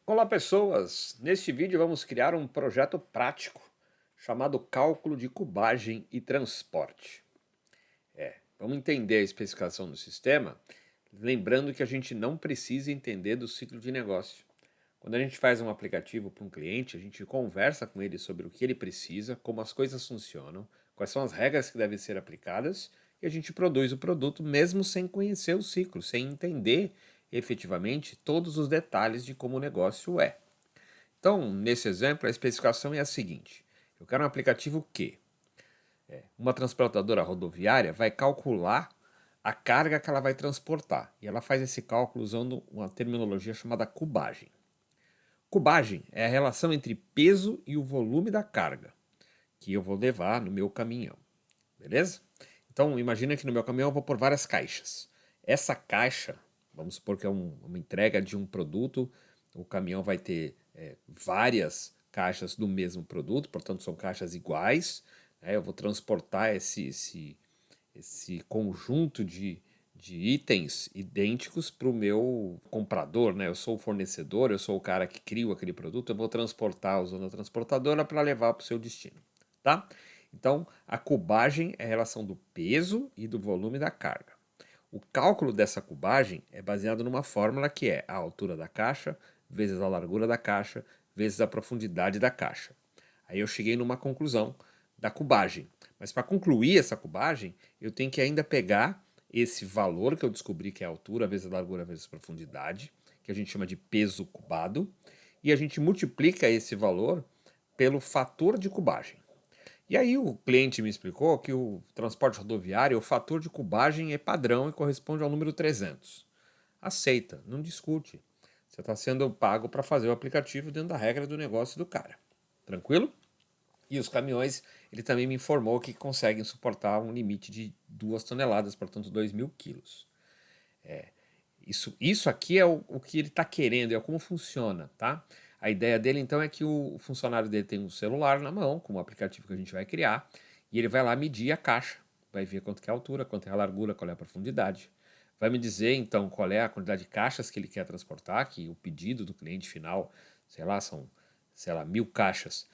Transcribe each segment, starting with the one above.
Olá pessoas! Neste vídeo vamos criar um projeto prático chamado cálculo de cubagem e transporte. Vamos entender a especificação do sistema, lembrando que a gente não precisa entender do ciclo de negócio. Quando a gente faz um aplicativo para um cliente, a gente conversa com ele sobre o que ele precisa, como as coisas funcionam, quais são as regras que devem ser aplicadas, e a gente produz o produto mesmo sem conhecer o ciclo, sem entender efetivamente todos os detalhes de como o negócio é. Então, nesse exemplo, a especificação é a seguinte: eu quero um aplicativo que uma transportadora rodoviária vai calcular a carga que ela vai transportar. E ela faz esse cálculo usando uma terminologia chamada cubagem. Cubagem é a relação entre peso e o volume da carga que eu vou levar no meu caminhão. Beleza? Então, imagina que no meu caminhão eu vou pôr várias caixas. Essa caixa, vamos supor que é uma entrega de um produto, o caminhão vai ter várias caixas do mesmo produto, portanto são caixas iguais, né? Eu vou transportar esse conjunto de itens idênticos para o meu comprador, né? Eu sou o fornecedor, eu sou o cara que cria aquele produto, eu vou transportar usando a transportadora para levar para o seu destino, tá? Então, a cubagem é a relação do peso e do volume da carga. O cálculo dessa cubagem é baseado numa fórmula que é a altura da caixa vezes a largura da caixa vezes a profundidade da caixa. Aí eu cheguei numa conclusão da cubagem. Mas para concluir essa cubagem, eu tenho que ainda pegar esse valor que eu descobri que é a altura vezes a largura vezes a profundidade, que a gente chama de peso cubado, e a gente multiplica esse valor pelo fator de cubagem. E aí o cliente me explicou que o transporte rodoviário, o fator de cubagem é padrão e corresponde ao número 300. Aceita, não discute. Você está sendo pago para fazer o aplicativo dentro da regra do negócio do cara. Tranquilo? E os caminhões, ele também me informou que conseguem suportar um limite de 2 toneladas, portanto 2.000 quilos. Isso aqui é o que ele está querendo, é como funciona, tá? A ideia dele então é que o funcionário dele tem um celular na mão, com o aplicativo que a gente vai criar, e ele vai lá medir a caixa, vai ver quanto que é a altura, quanto é a largura, qual é a profundidade. Vai me dizer então qual é a quantidade de caixas que ele quer transportar, que o pedido do cliente final, sei lá, são, sei lá, 1.000 caixas.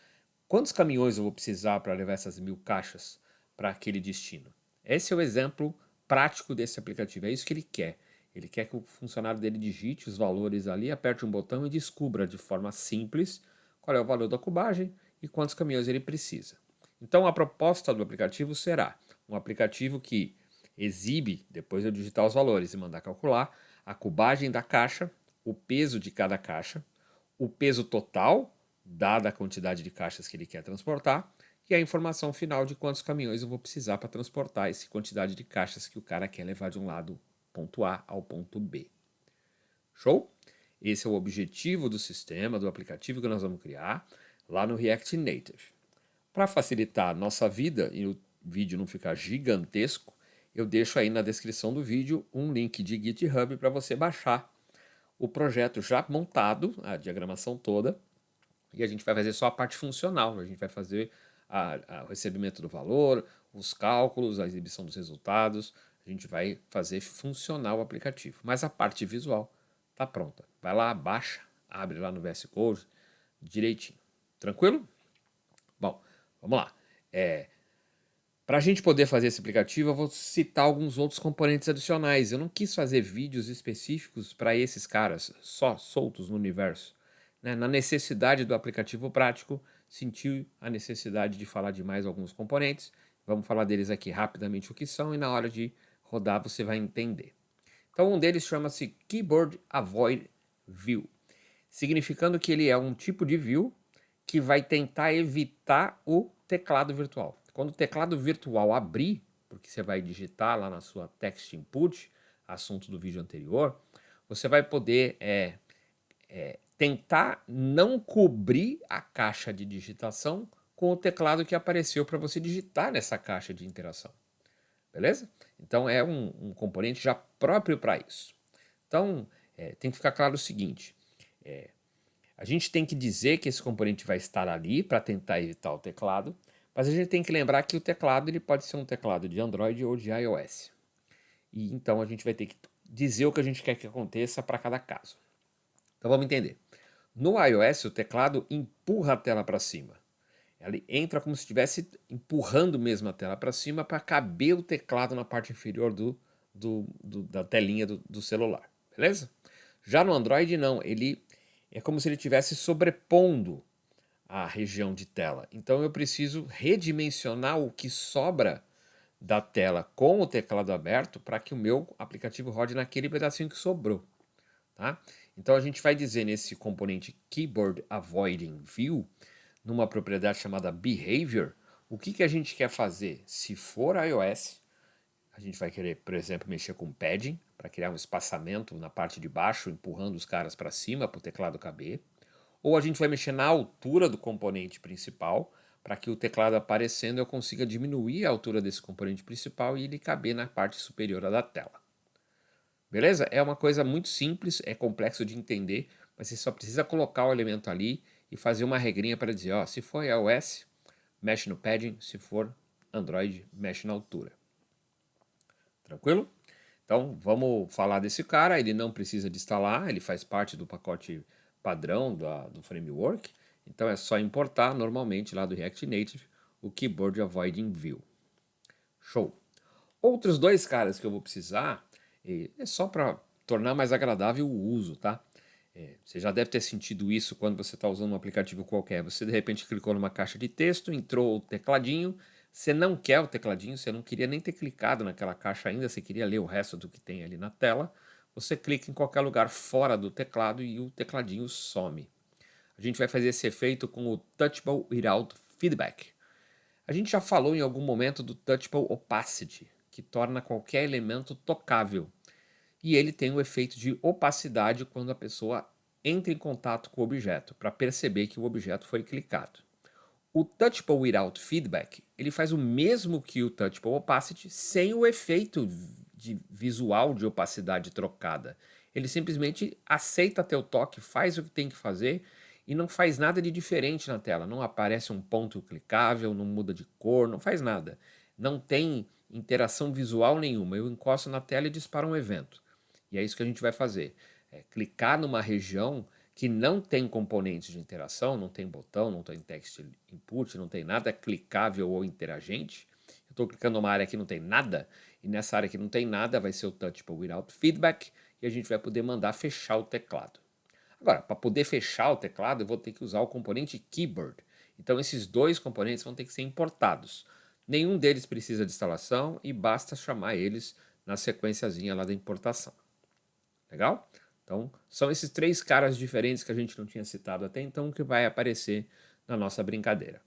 Quantos caminhões eu vou precisar para levar essas 1.000 caixas para aquele destino? Esse é o exemplo prático desse aplicativo. É isso que ele quer. Ele quer que o funcionário dele digite os valores ali, aperte um botão e descubra de forma simples qual é o valor da cubagem e quantos caminhões ele precisa. Então a proposta do aplicativo será um aplicativo que exibe, depois de eu digitar os valores e mandar calcular, a cubagem da caixa, o peso de cada caixa, o peso total, dada a quantidade de caixas que ele quer transportar, e a informação final de quantos caminhões eu vou precisar para transportar essa quantidade de caixas que o cara quer levar de um lado, ponto A, ao ponto B. Show? Esse é o objetivo do sistema, do aplicativo que nós vamos criar lá no React Native. Para facilitar a nossa vida e o vídeo não ficar gigantesco, eu deixo aí na descrição do vídeo um link de GitHub para você baixar o projeto já montado, a diagramação toda, e a gente vai fazer só a parte funcional. A gente vai fazer o recebimento do valor, os cálculos, a exibição dos resultados. A gente vai fazer funcionar o aplicativo. Mas a parte visual está pronta. Vai lá, baixa, abre lá no VS Code direitinho. Tranquilo? Bom, vamos lá. Para a gente poder fazer esse aplicativo, eu vou citar alguns outros componentes adicionais. Eu não quis fazer vídeos específicos para esses caras, só soltos no universo. Né? Na necessidade do aplicativo prático, senti a necessidade de falar de mais alguns componentes. Vamos falar deles aqui rapidamente o que são e na hora de rodar você vai entender. Então um deles chama-se Keyboard Avoid View, significando que ele é um tipo de view que vai tentar evitar o teclado virtual. Quando o teclado virtual abrir, porque você vai digitar lá na sua text input, assunto do vídeo anterior, você vai poder tentar não cobrir a caixa de digitação com o teclado que apareceu para você digitar nessa caixa de interação. Beleza? Então é um componente já próprio para isso. Então tem que ficar claro o seguinte: a gente tem que dizer que esse componente vai estar ali para tentar evitar o teclado, mas a gente tem que lembrar que o teclado ele pode ser um teclado de Android ou de iOS. E então a gente vai ter que dizer o que a gente quer que aconteça para cada caso. Então vamos entender. No iOS, o teclado empurra a tela para cima. Ele entra como se estivesse empurrando mesmo a tela para cima para caber o teclado na parte inferior da telinha do celular, beleza? Já no Android, não. Ele é como se ele estivesse sobrepondo a região de tela. Então eu preciso redimensionar o que sobra da tela com o teclado aberto para que o meu aplicativo rode naquele pedacinho que sobrou, tá? Então a gente vai dizer nesse componente Keyboard Avoiding View, numa propriedade chamada Behavior, o que a gente quer fazer. Se for iOS, a gente vai querer, por exemplo, mexer com padding, para criar um espaçamento na parte de baixo, empurrando os caras para cima para o teclado caber. Ou a gente vai mexer na altura do componente principal, para que o teclado aparecendo eu consiga diminuir a altura desse componente principal e ele caber na parte superior da tela. Beleza? É uma coisa muito simples, é complexo de entender, mas você só precisa colocar o elemento ali e fazer uma regrinha para dizer, ó, se for iOS, mexe no padding, se for Android, mexe na altura. Tranquilo? Então vamos falar desse cara, ele não precisa de instalar, ele faz parte do pacote padrão do framework, então é só importar normalmente lá do React Native o Keyboard Avoiding View. Show! Outros dois caras que eu vou precisar, é só para tornar mais agradável o uso, tá? Você já deve ter sentido isso quando você está usando um aplicativo qualquer. Você de repente clicou numa caixa de texto, entrou o tecladinho, você não quer o tecladinho, você não queria nem ter clicado naquela caixa ainda, você queria ler o resto do que tem ali na tela. Você clica em qualquer lugar fora do teclado e o tecladinho some. A gente vai fazer esse efeito com o Touchable Without Feedback. A gente já falou em algum momento do Touchable Opacity, que torna qualquer elemento tocável. E ele tem o efeito de opacidade quando a pessoa entra em contato com o objeto, para perceber que o objeto foi clicado. O Touchable Without Feedback, ele faz o mesmo que o Touchable Opacity, sem o efeito de visual de opacidade trocada. Ele simplesmente aceita teu toque, faz o que tem que fazer e não faz nada de diferente na tela. Não aparece um ponto clicável, não muda de cor, não faz nada. Não tem interação visual nenhuma. Eu encosto na tela e disparo um evento. E é isso que a gente vai fazer. É clicar numa região que não tem componentes de interação, não tem botão, não tem text input, não tem nada clicável ou interagente. Eu estou clicando numa área que não tem nada, e nessa área que não tem nada vai ser o Touchable Without Feedback, e a gente vai poder mandar fechar o teclado. Agora, para poder fechar o teclado, eu vou ter que usar o componente Keyboard. Então esses dois componentes vão ter que ser importados. Nenhum deles precisa de instalação e basta chamar eles na sequenciazinha lá da importação. Legal? Então, são esses três caras diferentes que a gente não tinha citado até então que vai aparecer na nossa brincadeira.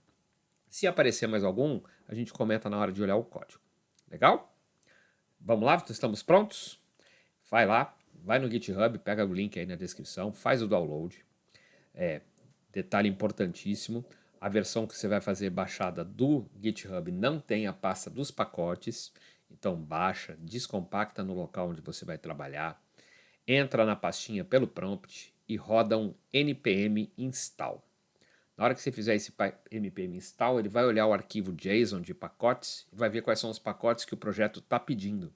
Se aparecer mais algum, a gente comenta na hora de olhar o código. Legal? Vamos lá? Estamos prontos? Vai lá, vai no GitHub, pega o link aí na descrição, faz o download. Detalhe importantíssimo, a versão que você vai fazer baixada do GitHub não tem a pasta dos pacotes, então baixa, descompacta no local onde você vai trabalhar, entra na pastinha pelo prompt e roda um npm install. Na hora que você fizer esse npm install, ele vai olhar o arquivo JSON de pacotes e vai ver quais são os pacotes que o projeto está pedindo.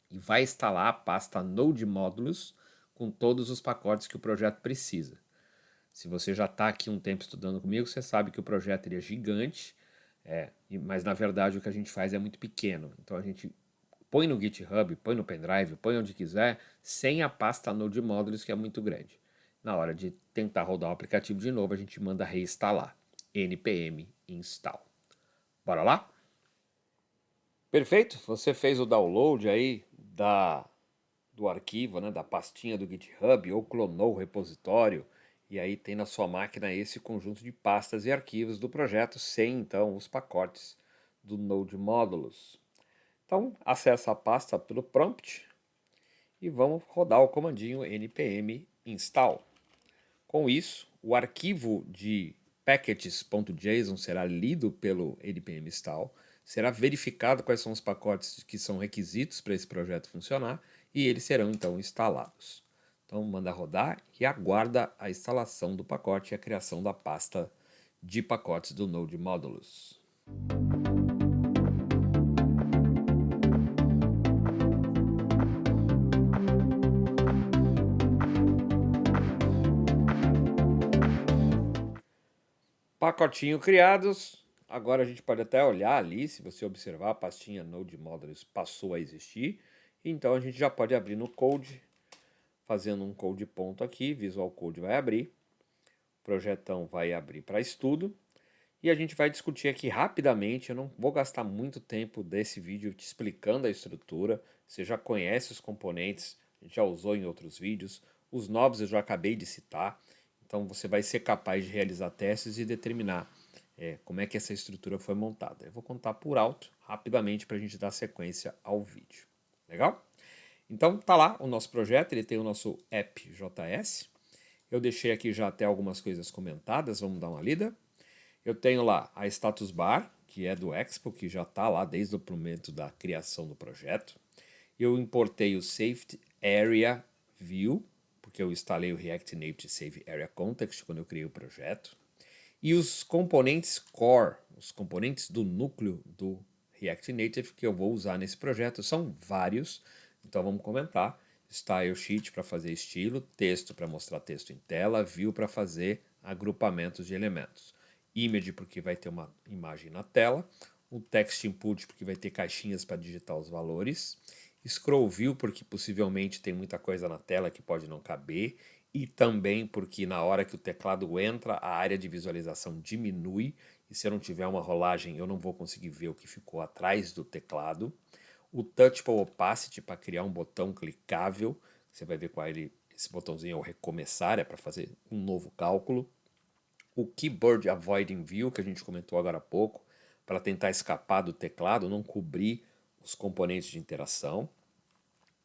E vai instalar a pasta Node Modules com todos os pacotes que o projeto precisa. Se você já está aqui um tempo estudando comigo, você sabe que o projeto ele é gigante, mas na verdade o que a gente faz é muito pequeno. Então a gente põe no GitHub, põe no pendrive, põe onde quiser, sem a pasta Node Modules, que é muito grande. Na hora de tentar rodar o aplicativo de novo, a gente manda reinstalar. npm install. Bora lá? Perfeito, você fez o download aí do arquivo, né, da pastinha do GitHub, ou clonou o repositório, e aí tem na sua máquina esse conjunto de pastas e arquivos do projeto, sem então os pacotes do Node Modules. Então, acessa a pasta pelo prompt e vamos rodar o comandinho npm install. Com isso, o arquivo de packages.json será lido pelo npm install, será verificado quais são os pacotes que são requisitos para esse projeto funcionar e eles serão então instalados. Então manda rodar e aguarda a instalação do pacote e a criação da pasta de pacotes do Node Modules. Pacotinho criados. Agora a gente pode até olhar ali, se você observar, a pastinha Node Modules passou a existir. Então a gente já pode abrir no Code, fazendo um code ponto aqui, Visual Code vai abrir, projetão vai abrir para estudo. E a gente vai discutir aqui rapidamente, eu não vou gastar muito tempo desse vídeo te explicando a estrutura, você já conhece os componentes, a gente já usou em outros vídeos, os novos eu já acabei de citar, então você vai ser capaz de realizar testes e determinar como é que essa estrutura foi montada. Eu vou contar por alto, rapidamente, para a gente dar sequência ao vídeo. Legal? Então tá lá o nosso projeto, ele tem o nosso app.js, eu deixei aqui já até algumas coisas comentadas, vamos dar uma lida. Eu tenho lá a status bar, que é do Expo, que já está lá desde o momento da criação do projeto. Eu importei o Safety Area View, porque eu instalei o React Native Save Area Context quando eu criei o projeto. E os componentes core, os componentes do núcleo do React Native que eu vou usar nesse projeto, são vários, então vamos comentar. Style Sheet para fazer estilo, texto para mostrar texto em tela, View para fazer agrupamentos de elementos. Image porque vai ter uma imagem na tela, o Text Input porque vai ter caixinhas para digitar os valores, Scroll View porque possivelmente tem muita coisa na tela que pode não caber, e também porque na hora que o teclado entra, a área de visualização diminui, e se eu não tiver uma rolagem eu não vou conseguir ver o que ficou atrás do teclado. O Touchable Opacity para criar um botão clicável, você vai ver qual esse botãozinho é o recomeçar, é para fazer um novo cálculo. O Keyboard Avoiding View, que a gente comentou agora há pouco, para tentar escapar do teclado, não cobrir os componentes de interação.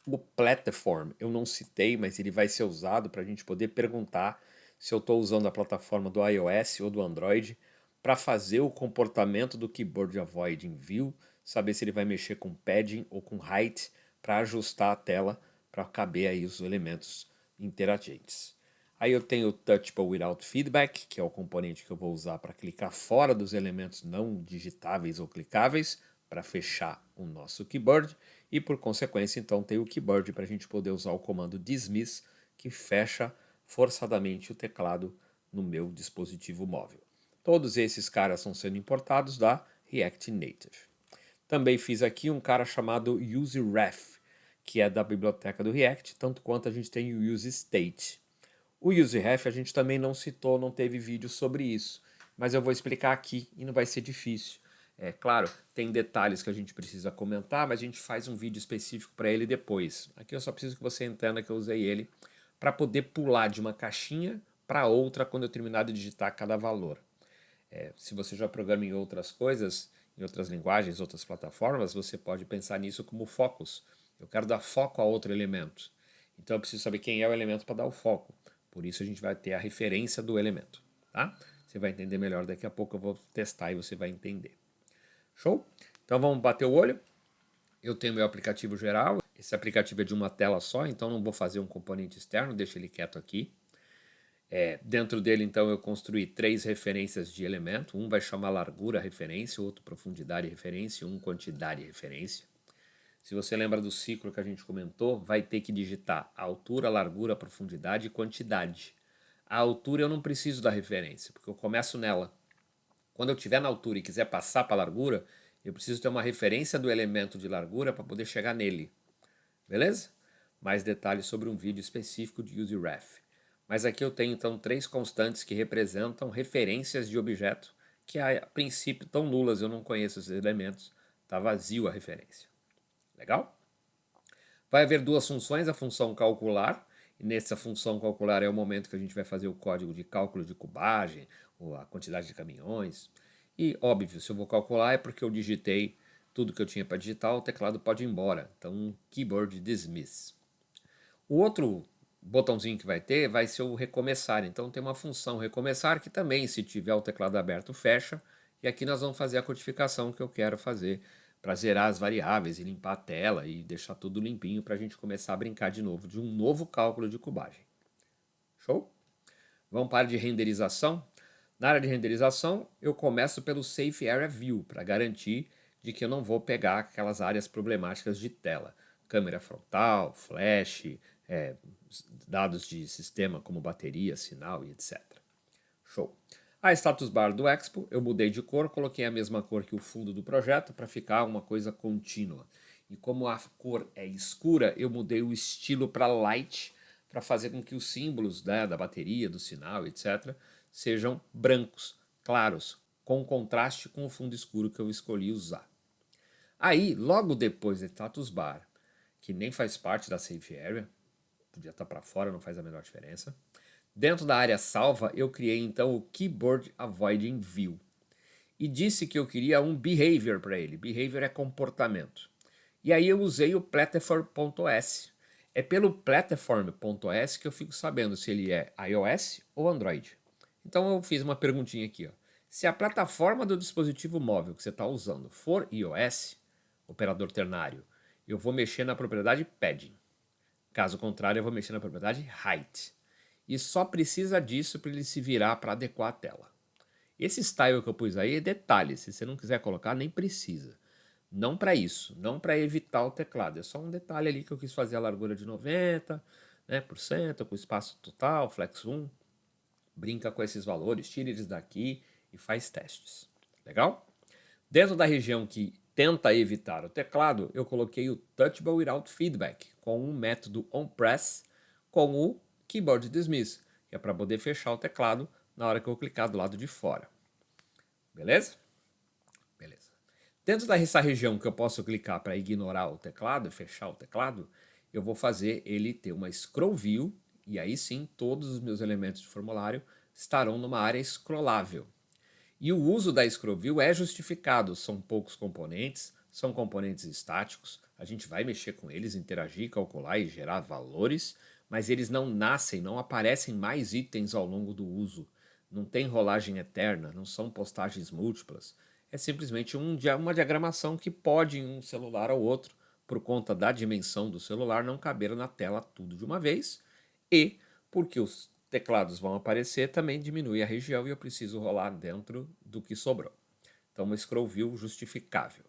O Platform eu não citei, mas ele vai ser usado para a gente poder perguntar se eu estou usando a plataforma do iOS ou do Android para fazer o comportamento do Keyboard Avoiding View, saber se ele vai mexer com padding ou com height para ajustar a tela para caber aí os elementos interagentes. Aí eu tenho o Touchable Without Feedback, que é o componente que eu vou usar para clicar fora dos elementos não digitáveis ou clicáveis, para fechar o nosso keyboard. E por consequência, então, tem o keyboard para a gente poder usar o comando dismiss, que fecha forçadamente o teclado no meu dispositivo móvel. Todos esses caras estão sendo importados da React Native. Também fiz aqui um cara chamado useRef, que é da biblioteca do React, tanto quanto a gente tem o useState. O useRef a gente também não citou, não teve vídeo sobre isso, mas eu vou explicar aqui e não vai ser difícil. É claro, tem detalhes que a gente precisa comentar, mas a gente faz um vídeo específico para ele depois. Aqui eu só preciso que você entenda que eu usei ele para poder pular de uma caixinha para outra quando eu terminar de digitar cada valor. Se você já programa em outras coisas, em outras linguagens, outras plataformas, você pode pensar nisso como focus. Eu quero dar foco a outro elemento. Então eu preciso saber quem é o elemento para dar o foco. Por isso a gente vai ter a referência do elemento. Tá? Você vai entender melhor daqui a pouco, eu vou testar e você vai entender. Show? Então vamos bater o olho. Eu tenho meu aplicativo geral. Esse aplicativo é de uma tela só, então não vou fazer um componente externo, deixa ele quieto aqui. Dentro dele, então, eu construí 3 referências de elemento. Um vai chamar largura referência, outro profundidade referência, um quantidade referência. Se você lembra do ciclo que a gente comentou, vai ter que digitar altura, largura, profundidade e quantidade. A altura eu não preciso da referência, porque eu começo nela. Quando eu estiver na altura e quiser passar para a largura, eu preciso ter uma referência do elemento de largura para poder chegar nele. Beleza? Mais detalhes sobre um vídeo específico de useRef. Mas aqui eu tenho então 3 constantes que representam referências de objeto que a princípio estão nulas, eu não conheço esses elementos, está vazio a referência. Legal? Vai haver 2 funções, a função calcular, e nessa função calcular é o momento que a gente vai fazer o código de cálculo de cubagem, ou a quantidade de caminhões. E óbvio, se eu vou calcular é porque eu digitei tudo que eu tinha para digitar, o teclado pode ir embora. Então, keyboard dismiss. O outro botãozinho que vai ser o recomeçar. Então tem uma função recomeçar que também, se tiver o teclado aberto, fecha. E aqui nós vamos fazer a codificação que eu quero fazer para zerar as variáveis e limpar a tela e deixar tudo limpinho para a gente começar a brincar de novo de um novo cálculo de cubagem. Show? Vamos para a área de renderização. Na área de renderização, eu começo pelo Safe Area View, para garantir de que eu não vou pegar aquelas áreas problemáticas de tela. Câmera frontal, flash, dados de sistema como bateria, sinal e etc. Show. A status bar do Expo eu mudei de cor, coloquei a mesma cor que o fundo do projeto para ficar uma coisa contínua. E como a cor é escura, eu mudei o estilo para light para fazer com que os símbolos, né, da bateria, do sinal, etc., sejam brancos, claros, com contraste com o fundo escuro que eu escolhi usar. Aí, logo depois do status bar, que nem faz parte da Safe Area, podia estar para fora, não faz a menor diferença. Dentro da área salva, eu criei então o Keyboard Avoiding View. E disse que eu queria um behavior para ele. Behavior é comportamento. E aí eu usei o platform.s. É pelo platform.s que eu fico sabendo se ele é iOS ou Android. Então eu fiz uma perguntinha aqui. Ó. Se a plataforma do dispositivo móvel que você está usando for iOS, operador ternário, eu vou mexer na propriedade padding. Caso contrário, eu vou mexer na propriedade height. E só precisa disso para ele se virar para adequar a tela. Esse style que eu pus aí é detalhe, se você não quiser colocar, nem precisa. Não para isso, não para evitar o teclado. É só um detalhe ali que eu quis fazer a largura de 90%, né, por cento, com espaço total, flex 1. Brinca com esses valores, tira eles daqui e faz testes. Legal? Dentro da região que tenta evitar o teclado, eu coloquei o Touchable Without Feedback com um método onPress com o Keyboard Dismiss, que é para poder fechar o teclado na hora que eu clicar do lado de fora. Beleza? Beleza. Dentro dessa região que eu posso clicar para ignorar o teclado, fechar o teclado, eu vou fazer ele ter uma scroll view e aí sim todos os meus elementos de formulário estarão numa área scrollável. E o uso da scroll view é justificado, são poucos componentes, são componentes estáticos, a gente vai mexer com eles, interagir, calcular e gerar valores, mas eles não nascem, não aparecem mais itens ao longo do uso. Não tem rolagem eterna, não são postagens múltiplas. É simplesmente uma diagramação que pode em um celular ou outro, por conta da dimensão do celular, não caber na tela tudo de uma vez e porque os teclados vão aparecer, também diminui a região e eu preciso rolar dentro do que sobrou. Então, uma scroll view justificável.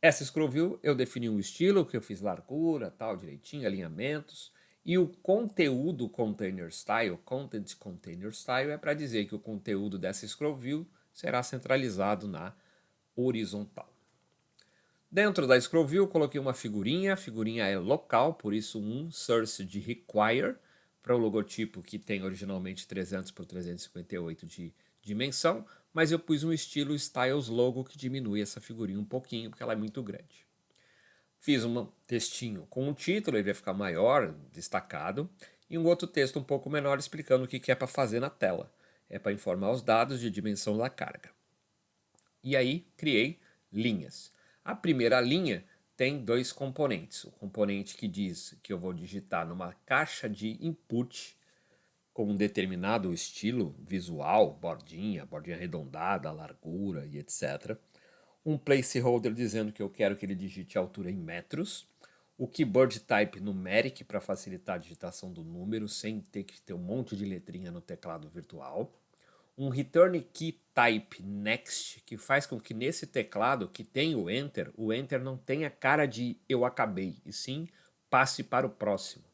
Essa scroll view eu defini um estilo, que eu fiz largura, tal, direitinho, alinhamentos. E o conteúdo container style, content container style, é para dizer que o conteúdo dessa scroll view será centralizado na horizontal. Dentro da scroll view, coloquei uma figurinha. A figurinha é local, por isso um source de require para o logotipo que tem originalmente 300 por 358 de dimensão, mas eu pus um estilo Styles Logo que diminui essa figurinha um pouquinho, porque ela é muito grande. Fiz um textinho com um título, ele vai ficar maior, destacado, e um outro texto um pouco menor explicando o que é para fazer na tela. É para informar os dados de dimensão da carga. E aí criei linhas. A primeira linha tem dois componentes. O componente que diz que eu vou digitar numa caixa de input com um determinado estilo visual, bordinha arredondada, largura e etc. Um placeholder dizendo que eu quero que ele digite a altura em metros. O keyboard type numeric para facilitar a digitação do número sem ter que ter um monte de letrinha no teclado virtual. Um return key type next, que faz com que nesse teclado que tem o enter não tenha cara de eu acabei, e sim passe para o próximo.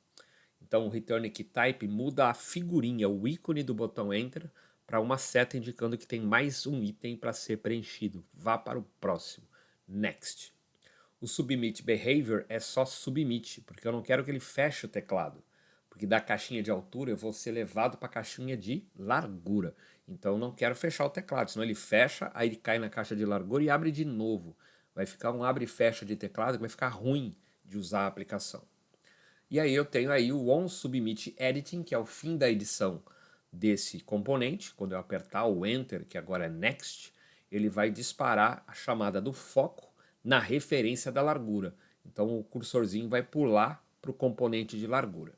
Então o return key type muda a figurinha, o ícone do botão enter, para uma seta indicando que tem mais um item para ser preenchido. Vá para o próximo. Next. O submit behavior é só submit, porque eu não quero que ele feche o teclado. Porque da caixinha de altura eu vou ser levado para a caixinha de largura. Então eu não quero fechar o teclado, senão ele fecha, aí ele cai na caixa de largura e abre de novo. Vai ficar um abre e fecha de teclado que vai ficar ruim de usar a aplicação. E aí eu tenho aí o onSubmit Editing, que é o fim da edição desse componente. Quando eu apertar o Enter, que agora é Next, ele vai disparar a chamada do foco na referência da largura. Então o cursorzinho vai pular para o componente de largura.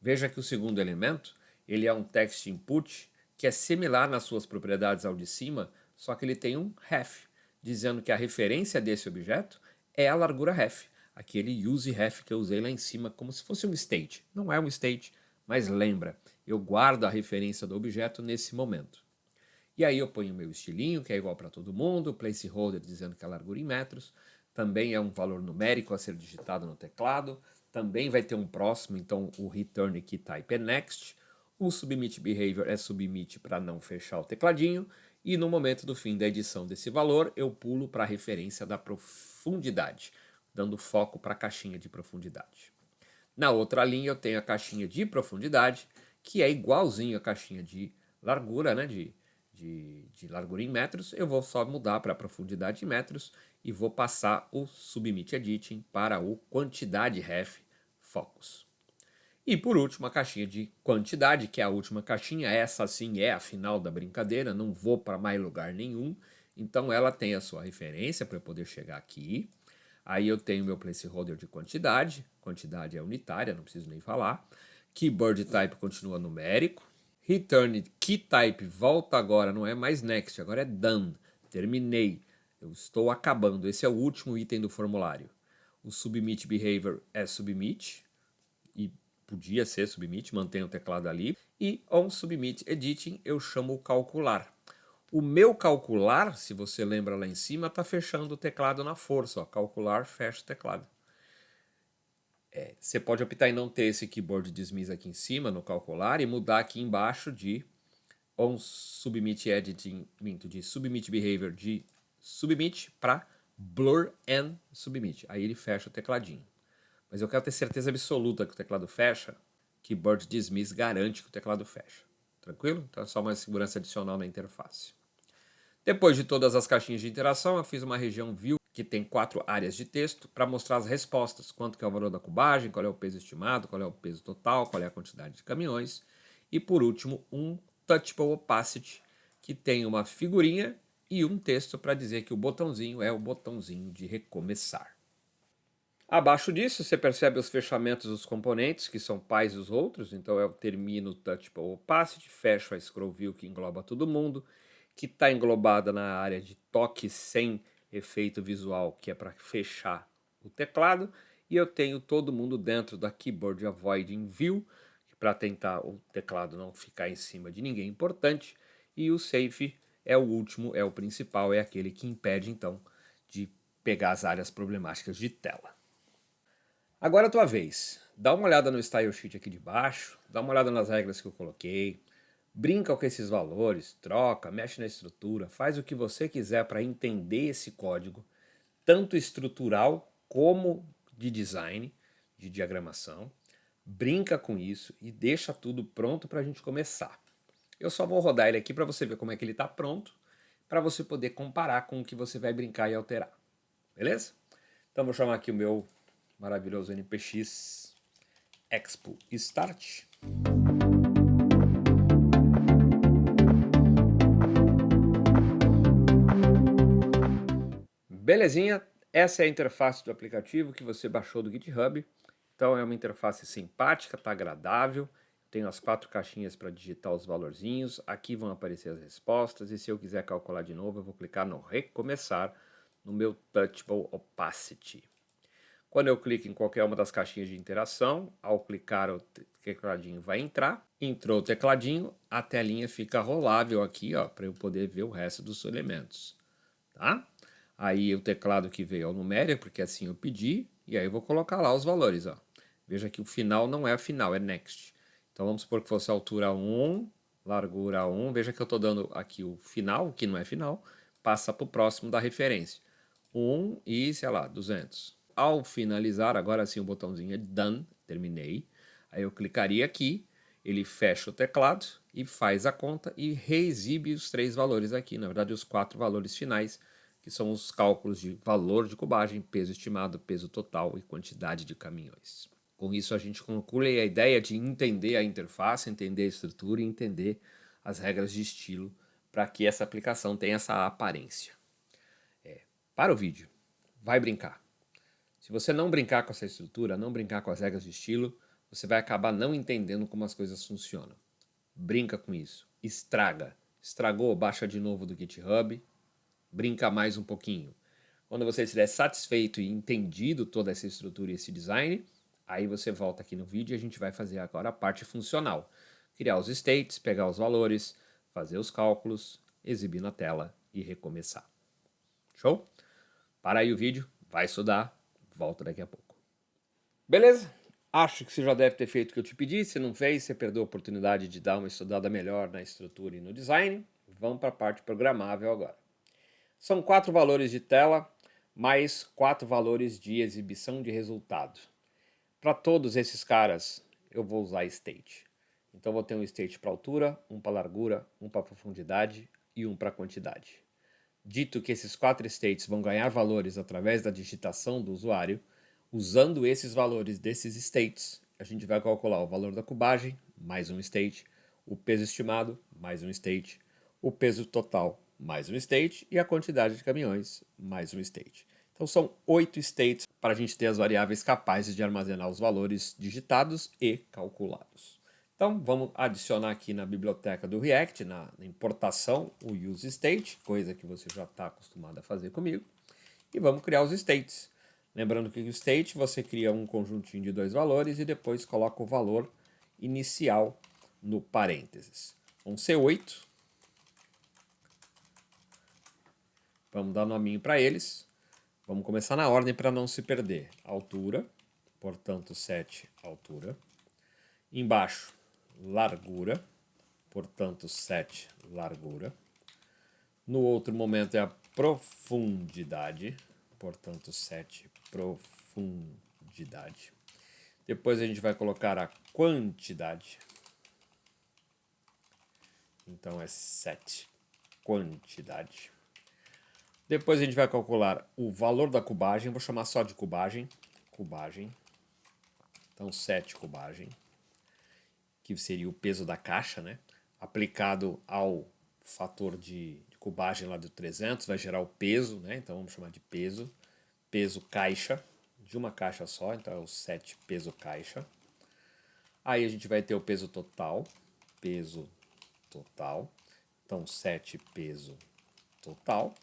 Veja que o segundo elemento, ele é um text input que é similar nas suas propriedades ao de cima, só que ele tem um ref, dizendo que a referência desse objeto é a largura ref, aquele use ref que eu usei lá em cima como se fosse um state. Não é um state, mas lembra, eu guardo a referência do objeto nesse momento. E aí eu ponho o meu estilinho, que é igual para todo mundo, placeholder dizendo que é a largura em metros, também é um valor numérico a ser digitado no teclado, também vai ter um próximo, então o return key type é next, O submit behavior é submit para não fechar o tecladinho. E no momento do fim da edição desse valor, eu pulo para a referência da profundidade, dando foco para a caixinha de profundidade. Na outra linha eu tenho a caixinha de profundidade, que é igualzinho a caixinha de largura, né, de largura em metros. Eu vou só mudar para a profundidade em metros e vou passar o submit editing para o quantidade ref focus. E por último, a caixinha de quantidade, que é a última caixinha. Essa sim é a final da brincadeira, não vou para mais lugar nenhum. Então ela tem a sua referência para eu poder chegar aqui. Aí eu tenho meu placeholder de quantidade. Quantidade é unitária, não preciso nem falar. Keyword type continua numérico. Return key type volta agora, não é mais next, agora é done. Terminei. Eu estou acabando. Esse é o último item do formulário. O submit behavior é submit. E podia ser submit, mantenha o teclado ali. E on submit editing eu chamo o calcular. O meu calcular, se você lembra lá em cima, está fechando o teclado na força. Ó. Calcular fecha o teclado. Você pode optar em não ter esse keyboard dismiss aqui em cima no calcular e mudar aqui embaixo de on submit editing, de submit behavior de submit para blur and submit. Aí ele fecha o tecladinho. Mas eu quero ter certeza absoluta que o teclado fecha. Keyboard dismiss garante que o teclado fecha. Tranquilo? Então é só uma segurança adicional na interface. Depois de todas as caixinhas de interação, eu fiz uma região view que tem 4 áreas de texto para mostrar as respostas. Quanto que é o valor da cubagem, qual é o peso estimado, qual é o peso total, qual é a quantidade de caminhões. E por último, um touchable opacity que tem uma figurinha e um texto para dizer que o botãozinho é o botãozinho de recomeçar. Abaixo disso, você percebe os fechamentos dos componentes, que são pais dos outros. Então, eu termino o Touchable Opacity, fecho a Scroll View, que engloba todo mundo, que está englobada na área de toque sem efeito visual, que é para fechar o teclado. E eu tenho todo mundo dentro da Keyboard Avoiding View, para tentar o teclado não ficar em cima de ninguém importante. E o Safe é o último, é o principal, é aquele que impede, então, de pegar as áreas problemáticas de tela. Agora é a tua vez. Dá uma olhada no Style Sheet aqui de baixo, dá uma olhada nas regras que eu coloquei, brinca com esses valores, troca, mexe na estrutura, faz o que você quiser para entender esse código, tanto estrutural como de design, de diagramação. Brinca com isso e deixa tudo pronto para a gente começar. Eu só vou rodar ele aqui para você ver como é que ele está pronto, para você poder comparar com o que você vai brincar e alterar. Beleza? Então vou chamar aqui o meu maravilhoso NPX Expo Start. Belezinha, essa é a interface do aplicativo que você baixou do GitHub. Então é uma interface simpática, tá agradável. Tenho as 4 caixinhas para digitar os valorzinhos. Aqui vão aparecer as respostas. E se eu quiser calcular de novo, eu vou clicar no recomeçar no meu Touchable Opacity. Quando eu clico em qualquer uma das caixinhas de interação, ao clicar o tecladinho vai entrar. Entrou o tecladinho, a telinha fica rolável aqui, ó, para eu poder ver o resto dos elementos, tá? Aí o teclado que veio é o numérico, porque assim eu pedi, e aí eu vou colocar lá os valores, ó. Veja que o final não é final, é next. Então vamos supor que fosse altura 1, largura 1. Veja que eu estou dando aqui o final, que não é final, passa para o próximo da referência. 1 e, sei lá, 200. Ao finalizar, agora sim o botãozinho é Done, terminei. Aí eu clicaria aqui, ele fecha o teclado e faz a conta e reexibe os 3 valores aqui, na verdade os 4 valores finais, que são os cálculos de valor de cubagem, peso estimado, peso total e quantidade de caminhões. Com isso a gente conclui a ideia de entender a interface, entender a estrutura e entender as regras de estilo para que essa aplicação tenha essa aparência. Para o vídeo, vai brincar. Se você não brincar com essa estrutura, não brincar com as regras de estilo, você vai acabar não entendendo como as coisas funcionam. Brinca com isso. Estraga. Estragou, baixa de novo do GitHub. Brinca mais um pouquinho. Quando você estiver satisfeito e entendido toda essa estrutura e esse design, aí você volta aqui no vídeo e a gente vai fazer agora a parte funcional. Criar os states, pegar os valores, fazer os cálculos, exibir na tela e recomeçar. Show? Para aí o vídeo, vai estudar, volta daqui a pouco. Beleza? Acho que você já deve ter feito o que eu te pedi. Se não fez, você perdeu a oportunidade de dar uma estudada melhor na estrutura e no design. Vamos para a parte programável agora. São 4 valores de tela, mais 4 valores de exibição de resultado. Para todos esses caras, eu vou usar state. Então, vou ter um state para altura, um para largura, um para profundidade e um para quantidade. Dito que esses 4 states vão ganhar valores através da digitação do usuário, usando esses valores desses states, a gente vai calcular o valor da cubagem, mais um state, o peso estimado, mais um state, o peso total, mais um state, e a quantidade de caminhões, mais um state. Então são 8 states para a gente ter as variáveis capazes de armazenar os valores digitados e calculados. Então vamos adicionar aqui na biblioteca do React, na importação, o useState, coisa que você já está acostumado a fazer comigo, e vamos criar os states. Lembrando que o state você cria um conjuntinho de 2 valores e depois coloca o valor inicial no parênteses. Vão ser 8. Vamos dar nominho para eles. Vamos começar na ordem para não se perder. Altura, portanto 7 altura. Embaixo, largura, portanto 7 largura. No outro momento é a profundidade, portanto 7 profundidade. Depois a gente vai colocar a quantidade. Então é 7 quantidade. Depois a gente vai calcular o valor da cubagem, vou chamar só de cubagem. Cubagem. Então 7 cubagem, que seria o peso da caixa, né? Aplicado ao fator de cubagem lá do 300, vai gerar o peso, né? Então vamos chamar de peso. Peso caixa, de uma caixa só, então é o 7 peso caixa. Aí a gente vai ter o peso total, então 7 peso total.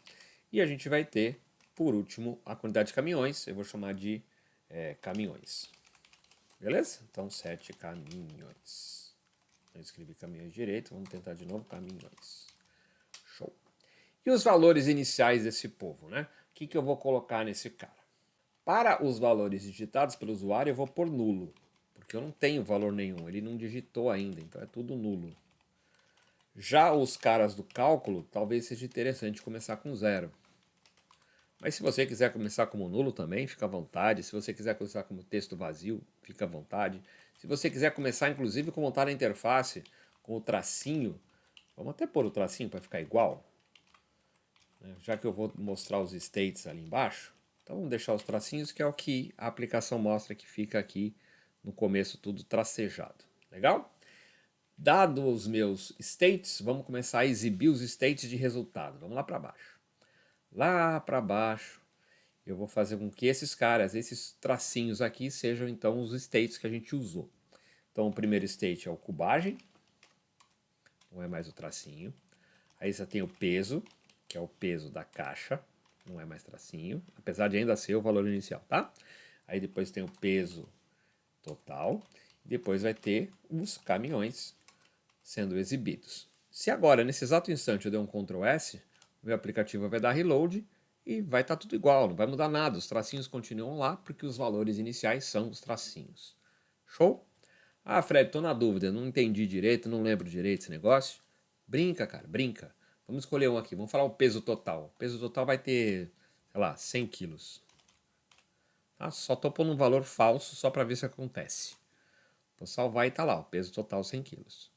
E a gente vai ter, por último, a quantidade de caminhões, eu vou chamar de caminhões. Beleza? Então 7 caminhões. Eu escrevi caminhões direito, vamos tentar de novo, caminhões. Show. E os valores iniciais desse povo, né? O que eu vou colocar nesse cara? Para os valores digitados pelo usuário, eu vou pôr nulo, porque eu não tenho valor nenhum, ele não digitou ainda, então é tudo nulo. Já os caras do cálculo, talvez seja interessante começar com 0. Mas se você quiser começar como nulo também, fica à vontade. Se você quiser começar como texto vazio, fica à vontade. Se você quiser começar, inclusive, com montar a interface, com o tracinho, vamos até pôr o tracinho para ficar igual, né? Já que eu vou mostrar os states ali embaixo, então vamos deixar os tracinhos, que é o que a aplicação mostra que fica aqui no começo tudo tracejado. Legal? Dados os meus states, vamos começar a exibir os states de resultado. Vamos lá para baixo. Lá para baixo, eu vou fazer com que esses caras, esses tracinhos aqui, sejam então os states que a gente usou. Então o primeiro state é o cubagem, não é mais o tracinho. Aí você tem o peso, que é o peso da caixa, não é mais tracinho, apesar de ainda ser o valor inicial, tá? Aí depois tem o peso total, depois vai ter os caminhões sendo exibidos. Se agora, nesse exato instante, eu der um Ctrl S, o meu aplicativo vai dar reload e vai estar tudo igual, não vai mudar nada. Os tracinhos continuam lá porque os valores iniciais são os tracinhos. Show? Ah, Fred, tô na dúvida, não entendi direito, não lembro direito esse negócio. Brinca, cara, brinca. Vamos escolher um aqui, vamos falar o peso total. O peso total vai ter, sei lá, 100 quilos. Tá? Só tô pondo um valor falso só para ver se acontece. Vou salvar e tá lá, o peso total 100 quilos.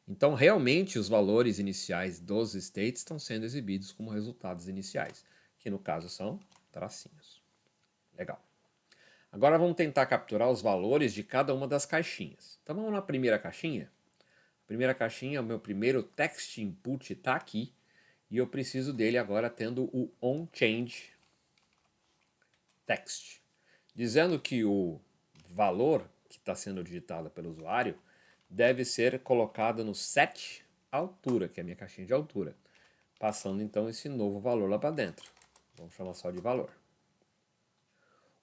Então, realmente, os valores iniciais dos states estão sendo exibidos como resultados iniciais, que no caso são tracinhos. Legal. Agora vamos tentar capturar os valores de cada uma das caixinhas. Então vamos na primeira caixinha. A primeira caixinha, o meu primeiro text input está aqui, e eu preciso dele agora tendo o onChange text, dizendo que o valor que está sendo digitado pelo usuário deve ser colocado no set altura, que é a minha caixinha de altura, passando então esse novo valor lá para dentro. Vamos chamar só de valor.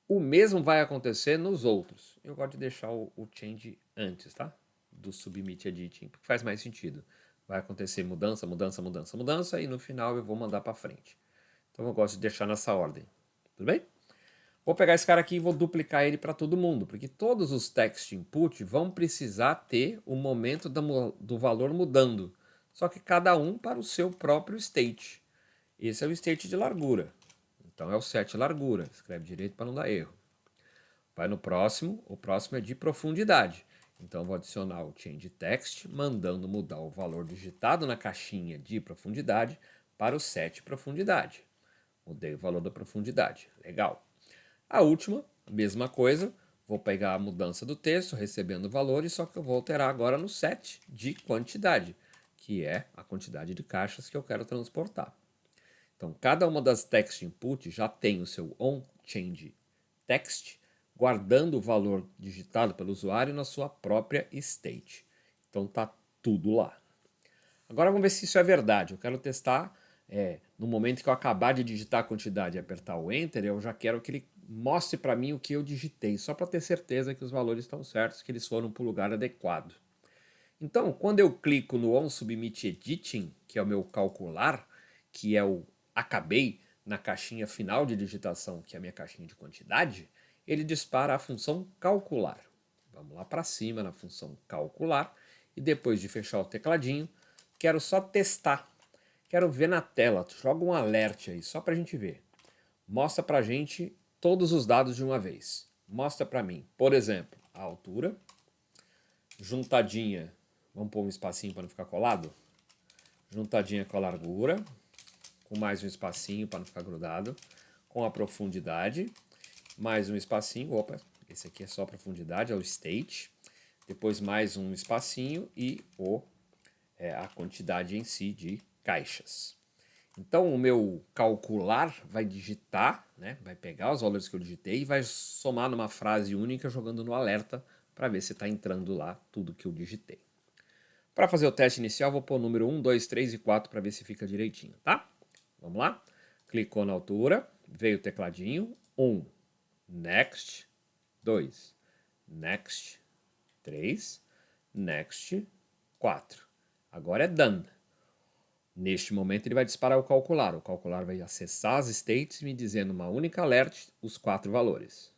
O mesmo vai acontecer nos outros. Eu gosto de deixar o change antes, tá? Do submit editing, porque faz mais sentido. Vai acontecer mudança, mudança, mudança, mudança, e no final eu vou mandar para frente. Então eu gosto de deixar nessa ordem. Tudo bem? Vou pegar esse cara aqui e vou duplicar ele para todo mundo, porque todos os text input vão precisar ter o momento do valor mudando, só que cada um para o seu próprio state. Esse é o state de largura, então é o set largura, escreve direito para não dar erro. Vai no próximo, o próximo é de profundidade. Então eu vou adicionar o change text, mandando mudar o valor digitado na caixinha de profundidade para o set profundidade. Mudei o valor da profundidade, legal. A última, mesma coisa, vou pegar a mudança do texto, recebendo valores, só que eu vou alterar agora no set de quantidade, que é a quantidade de caixas que eu quero transportar. Então, cada uma das text input já tem o seu onChange text, guardando o valor digitado pelo usuário na sua própria state. Então, tá tudo lá. Agora vamos ver se isso é verdade. Eu quero testar, no momento que eu acabar de digitar a quantidade e apertar o Enter, eu já quero que ele mostre para mim o que eu digitei, só para ter certeza que os valores estão certos, que eles foram para o lugar adequado. Então, quando eu clico no onSubmit Editing, que é o meu calcular, que é o acabei na caixinha final de digitação, que é a minha caixinha de quantidade, ele dispara a função calcular. Vamos lá para cima na função calcular e depois de fechar o tecladinho, quero só testar. Quero ver na tela, joga um alert aí, só para a gente ver. Mostra para a gente todos os dados de uma vez. Mostra para mim, por exemplo, a altura, juntadinha, vamos pôr um espacinho para não ficar colado, juntadinha com a largura, com mais um espacinho para não ficar grudado, com a profundidade, mais um espacinho, opa, esse aqui é só a profundidade, é o state, depois mais um espacinho e a quantidade em si de caixas. Então o meu calcular vai digitar, né, vai pegar os valores que eu digitei e vai somar numa frase única jogando no alerta para ver se está entrando lá tudo que eu digitei. Para fazer o teste inicial, vou pôr o número 1, 2, 3 e 4 para ver se fica direitinho, tá? Vamos lá? Clicou na altura, veio o tecladinho, 1, next, 2, next, 3, next, 4. Agora é done. Neste momento ele vai disparar o calcular. O calcular vai acessar as states me dizendo uma única alert os 4 valores.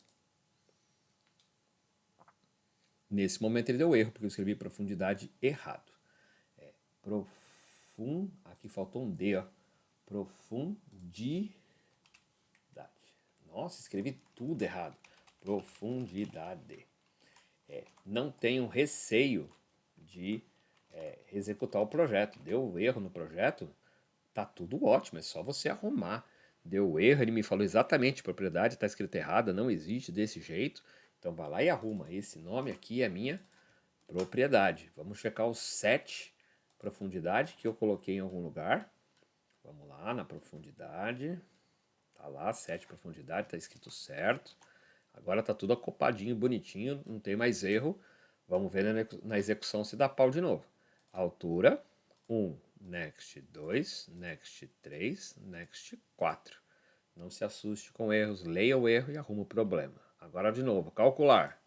Nesse momento ele deu erro, porque eu escrevi profundidade errado. Aqui faltou um D, ó. Profundidade. Nossa, escrevi tudo errado. Profundidade. Não tenho receio de executar o projeto. Deu erro no projeto, tá tudo ótimo, é só você arrumar. Deu erro, ele me falou exatamente, propriedade está escrita errada, não existe desse jeito. Então vai lá e arruma. Esse nome aqui é minha propriedade. Vamos checar o set profundidade que eu coloquei em algum lugar. Vamos lá na profundidade. Tá lá, set profundidade, tá escrito certo. Agora tá tudo acopadinho, bonitinho, não tem mais erro. Vamos ver na execução se dá pau de novo. Altura, 1, next 2, next 3, next 4. Não se assuste com erros, leia o erro e arruma o problema. Agora de novo, calcular.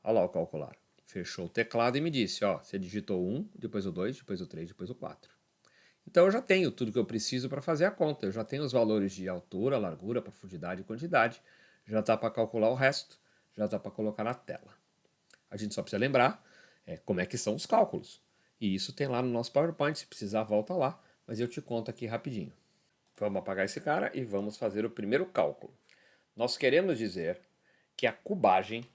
Olha lá o calcular. Fechou o teclado e me disse, ó, você digitou 1, depois o 2, depois o 3, depois o 4. Então eu já tenho tudo que eu preciso para fazer a conta. Eu já tenho os valores de altura, largura, profundidade e quantidade. Já está para calcular o resto. Já está para colocar na tela. A gente só precisa lembrar como é que são os cálculos. E isso tem lá no nosso PowerPoint. Se precisar, volta lá. Mas eu te conto aqui rapidinho. Vamos apagar esse cara e vamos fazer o primeiro cálculo. Nós queremos dizer que a cubagem,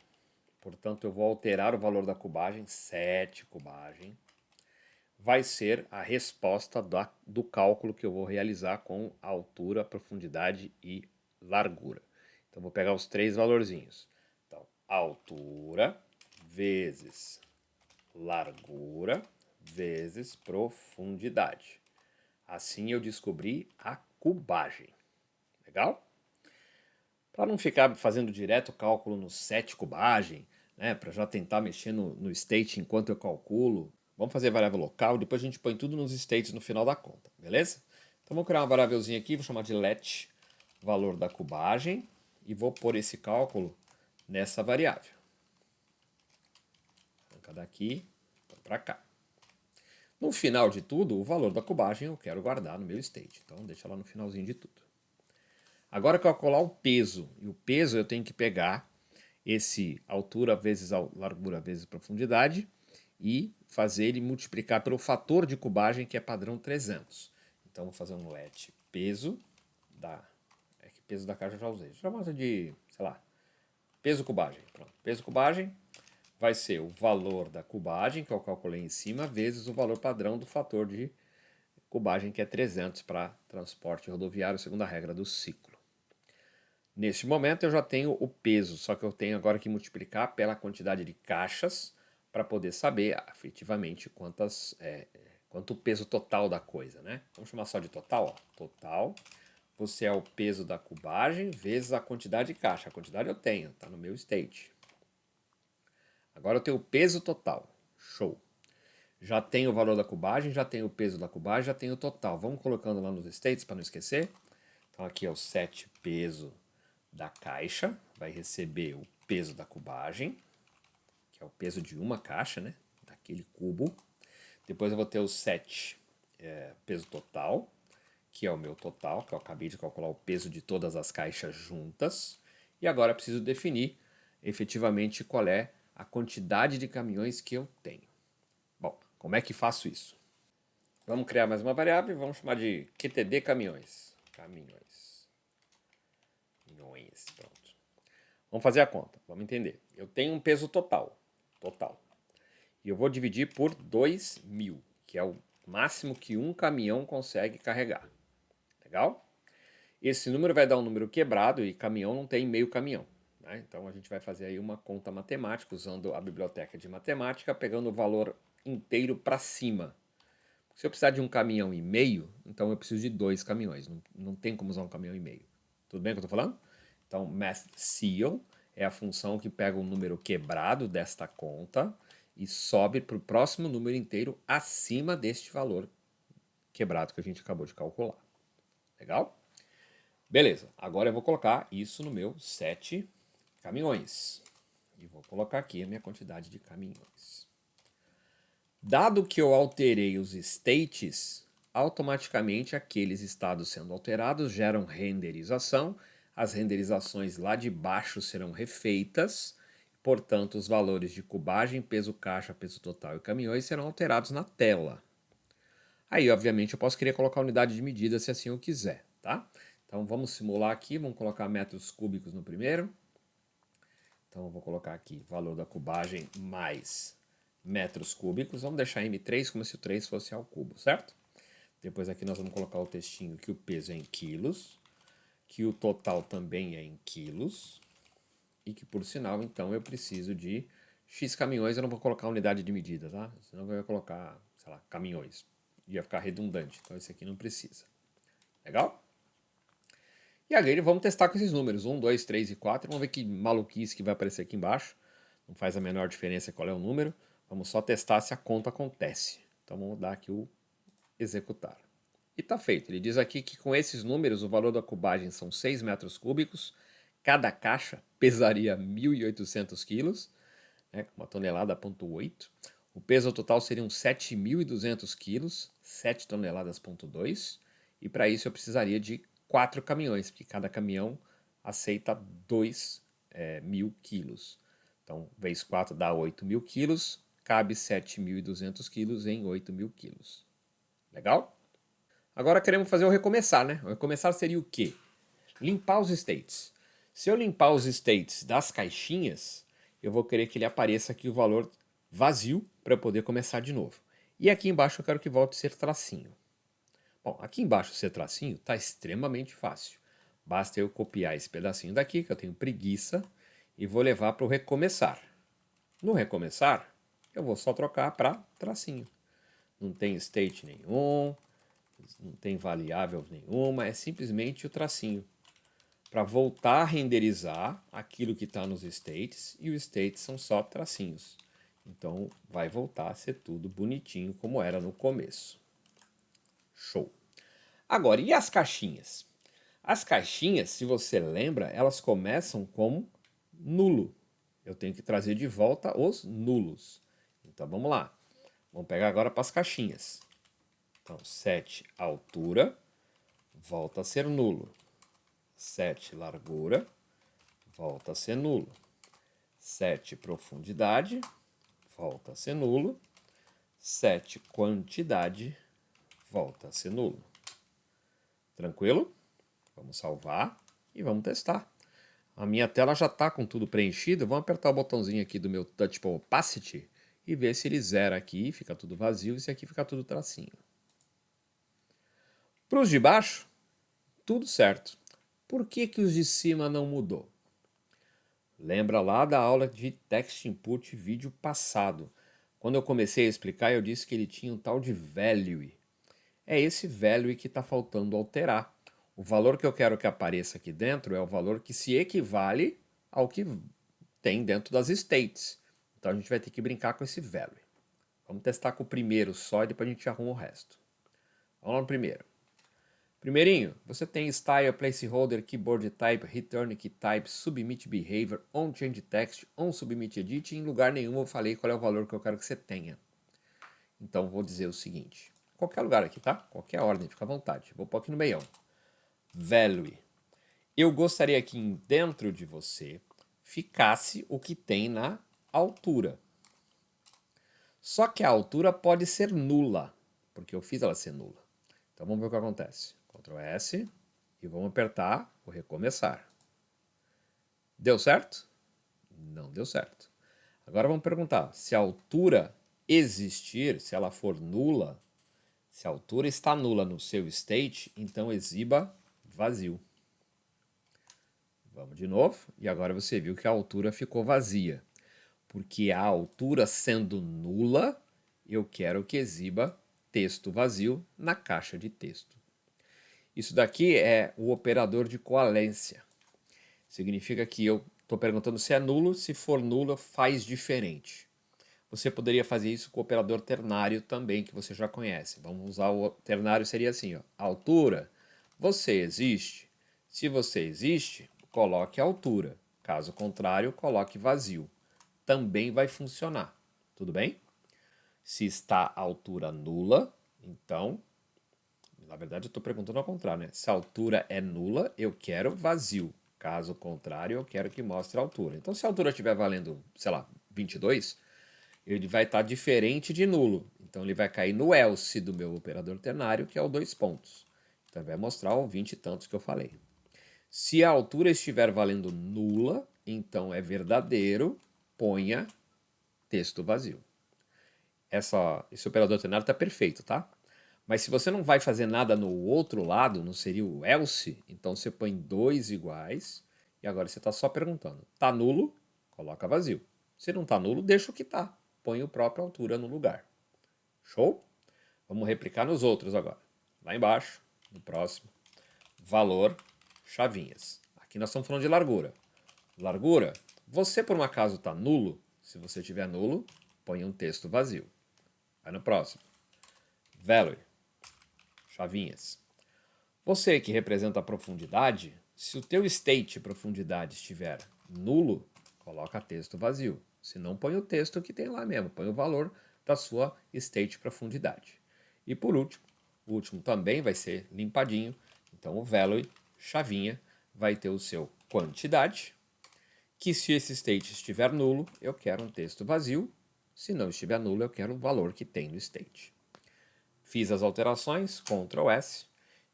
portanto eu vou alterar o valor da cubagem, 7 cubagem, vai ser a resposta do cálculo que eu vou realizar com altura, profundidade e largura. Então vou pegar os 3 valorzinhos. Então, altura vezes largura vezes profundidade. Assim eu descobri a cubagem. Legal? Para não ficar fazendo direto o cálculo no set cubagem, né, para já tentar mexer no state enquanto eu calculo, vamos fazer variável local, depois a gente põe tudo nos states no final da conta, beleza? Então vou criar uma variávelzinha aqui, vou chamar de let valor da cubagem e vou pôr esse cálculo nessa variável. Arranca daqui para cá. No final de tudo, o valor da cubagem eu quero guardar no meu state, então deixa lá no finalzinho de tudo. Agora calcular o peso. E o peso eu tenho que pegar esse altura vezes largura vezes profundidade e fazer ele multiplicar pelo fator de cubagem, que é padrão 300. Então vou fazer um let peso da... É que peso da caixa eu já usei. Chamamos de, sei lá, peso cubagem. Pronto. Peso cubagem vai ser o valor da cubagem, que eu calculei em cima, vezes o valor padrão do fator de cubagem, que é 300 para transporte rodoviário, segundo a regra do ciclo. Neste momento eu já tenho o peso, só que eu tenho agora que multiplicar pela quantidade de caixas para poder saber efetivamente quanto o peso total da coisa, né? Vamos chamar só de total, ó. Total, você é o peso da cubagem vezes a quantidade de caixa. A quantidade eu tenho, tá no meu state. Agora eu tenho o peso total. Show. Já tenho o valor da cubagem, já tenho o peso da cubagem, já tenho o total. Vamos colocando lá nos states para não esquecer. Então aqui é o set peso da caixa, vai receber o peso da cubagem, que é o peso de uma caixa, né? Daquele cubo. Depois eu vou ter o set peso total, que é o meu total, que eu acabei de calcular o peso de todas as caixas juntas. E agora eu preciso definir efetivamente qual é a quantidade de caminhões que eu tenho. Bom, como é que faço isso? Vamos criar mais uma variável e vamos chamar de QTD caminhões. Caminhões. Pronto. Vamos fazer a conta, vamos entender. Eu tenho um peso total. E eu vou dividir por 2.000, que é o máximo que um caminhão consegue carregar. Legal? Esse número vai dar um número quebrado e caminhão não tem meio caminhão. Né? Então a gente vai fazer aí uma conta matemática usando a biblioteca de matemática, pegando o valor inteiro para cima. Se eu precisar de um caminhão e meio, então eu preciso de 2 caminhões. Não tem como usar um caminhão e meio. Tudo bem o que eu estou falando? Então, mathceal é a função que pega o número quebrado desta conta e sobe para o próximo número inteiro acima deste valor quebrado que a gente acabou de calcular. Legal? Beleza, agora eu vou colocar isso no meu set caminhões. E vou colocar aqui a minha quantidade de caminhões. Dado que eu alterei os states, automaticamente aqueles estados sendo alterados geram renderização. As renderizações lá de baixo serão refeitas. Portanto, os valores de cubagem, peso caixa, peso total e caminhões serão alterados na tela. Aí, obviamente, eu posso querer colocar a unidade de medida se assim eu quiser, tá? Então, vamos simular aqui, vamos colocar metros cúbicos no primeiro. Então, eu vou colocar aqui valor da cubagem mais metros cúbicos. Vamos deixar M3 como se o 3 fosse ao cubo, certo? Depois aqui nós vamos colocar o textinho que o peso é em quilos, que o total também é em quilos, e que, por sinal, então, eu preciso de X caminhões. Eu não vou colocar unidade de medida, tá? Senão eu vou colocar, sei lá, caminhões. Ia ficar redundante, então esse aqui não precisa. Legal? E aí vamos testar com esses números, 1, 2, 3 e 4. Vamos ver que maluquice que vai aparecer aqui embaixo. Não faz a menor diferença qual é o número. Vamos só testar se a conta acontece. Então vamos dar aqui o executar. E está feito. Ele diz aqui que com esses números o valor da cubagem são 6 metros cúbicos. Cada caixa pesaria 1.800 quilos, né, uma tonelada, 0,8. O peso total seriam 7.200 quilos, 7 toneladas, 0,2. E para isso eu precisaria de 4 caminhões, porque cada caminhão aceita 2.000 quilos. Então, vezes 4 dá 8.000 quilos, cabe 7.200 quilos em 8.000 quilos. Legal? Agora queremos fazer o recomeçar, né? O recomeçar seria o quê? Limpar os states. Se eu limpar os states das caixinhas, eu vou querer que ele apareça aqui o valor vazio para eu poder começar de novo. E aqui embaixo eu quero que volte a ser tracinho. Bom, aqui embaixo ser tracinho está extremamente fácil. Basta eu copiar esse pedacinho daqui, que eu tenho preguiça, e vou levar para o recomeçar. No recomeçar, eu vou só trocar para tracinho. Não tem state nenhum, não tem variável nenhuma, é simplesmente o tracinho. Para voltar a renderizar aquilo que está nos states, e os states são só tracinhos. Então vai voltar a ser tudo bonitinho como era no começo. Show! Agora, e as caixinhas? As caixinhas, se você lembra, elas começam como nulo. Eu tenho que trazer de volta os nulos. Então vamos lá. Vamos pegar agora para as caixinhas. Então, set altura volta a ser nulo. 7 largura, volta a ser nulo. 7 profundidade, volta a ser nulo. 7 quantidade, volta a ser nulo. Tranquilo? Vamos salvar e vamos testar. A minha tela já está com tudo preenchido. Vamos apertar o botãozinho aqui do meu Touch Opacity e ver se ele zera aqui, fica tudo vazio, e se aqui fica tudo tracinho. Para os de baixo, tudo certo. Por que que os de cima não mudou? Lembra lá da aula de Text Input vídeo passado. Quando eu comecei a explicar, eu disse que ele tinha um tal de value. É esse value que está faltando alterar. O valor que eu quero que apareça aqui dentro é o valor que se equivale ao que tem dentro das states. Então a gente vai ter que brincar com esse value. Vamos testar com o primeiro só e depois a gente arruma o resto. Vamos lá no primeiro. Primeirinho, você tem style, placeholder, keyboard type, return key type, submit behavior, on change text, on submit edit. Em lugar nenhum eu falei qual é o valor que eu quero que você tenha. Então vou dizer o seguinte. Qualquer lugar aqui, tá? Qualquer ordem, fica à vontade. Vou pôr aqui no meião. Value. Eu gostaria que dentro de você ficasse o que tem na altura. Só que a altura pode ser nula, porque eu fiz ela ser nula. Então vamos ver o que acontece. Ctrl S e vamos apertar o recomeçar. Deu certo? Não deu certo. Agora vamos perguntar, se a altura existir, se ela for nula, se a altura está nula no seu state, então exiba vazio. Vamos de novo, e agora você viu que a altura ficou vazia. Porque a altura sendo nula, eu quero que exiba texto vazio na caixa de texto. Isso daqui é o operador de coalência. Significa que eu estou perguntando se é nulo, se for nulo, faz diferente. Você poderia fazer isso com o operador ternário também, que você já conhece. Vamos usar o ternário, seria assim, ó, altura, você existe? Se você existe, coloque altura. Caso contrário, coloque vazio. Também vai funcionar, tudo bem? Se está a altura nula, então, na verdade eu estou perguntando ao contrário, né? Se a altura é nula, eu quero vazio. Caso contrário, eu quero que mostre a altura. Então, se a altura estiver valendo, sei lá, 22, ele vai estar diferente de nulo. Então, ele vai cair no else do meu operador ternário, que é o 2 pontos. Então, vai mostrar o 20 e tantos que eu falei. Se a altura estiver valendo nula, então é verdadeiro, ponha texto vazio. Esse operador ternário está perfeito, tá? Mas se você não vai fazer nada no outro lado, não seria o else, então você põe dois iguais e agora você está só perguntando. Tá nulo? Coloca vazio. Se não tá nulo, deixa o que tá. Põe a própria altura no lugar. Show? Vamos replicar nos outros agora. Lá embaixo, no próximo. Valor, chavinhas. Aqui nós estamos falando de largura. Largura, você por um acaso está nulo? Se você tiver nulo, põe um texto vazio. Vai no próximo. Value, chavinhas. Você que representa a profundidade, se o teu state profundidade estiver nulo, coloca texto vazio. Se não, põe o texto que tem lá mesmo, põe o valor da sua state profundidade. E por último, o último também vai ser limpadinho, então o value, chavinha, vai ter o seu quantidade, que se esse state estiver nulo, eu quero um texto vazio, se não estiver nulo, eu quero o valor que tem no state. Fiz as alterações, Ctrl S,